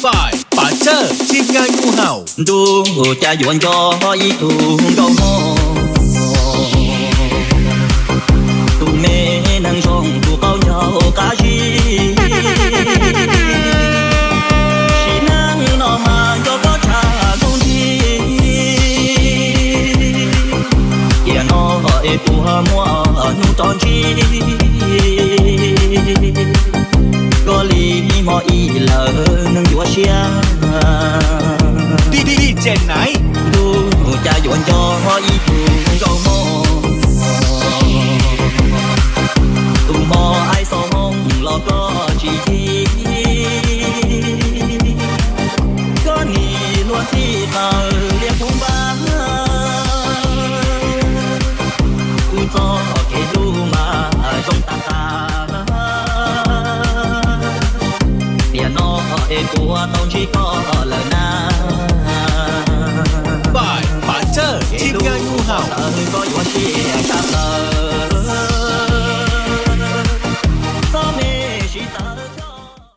ฝ่ายป่าเจอทีมงานงูเห่าดูจะหยวนจอยตูกงตูเมนังชงตูเกาเยากาชีชีนังนอมาโยก็ชาคงทีเกียนอเอปูหมัวนูตอนชีก็ลีมออีเลอนึงอยู่เชียดีเจนไหนดูจะหยวนจอยตูกงตุ่มมอไอสองลอก็ชีทีก็นี่ล้วนที่เตอเรียกผมบ้ากูจอเกดูมาจงตาเปียโนเอกัวต้องชีก็เลยนะฝ่ายป่าเจอทีมงานงูเห่าก็อยู่เชียร์ชับเลย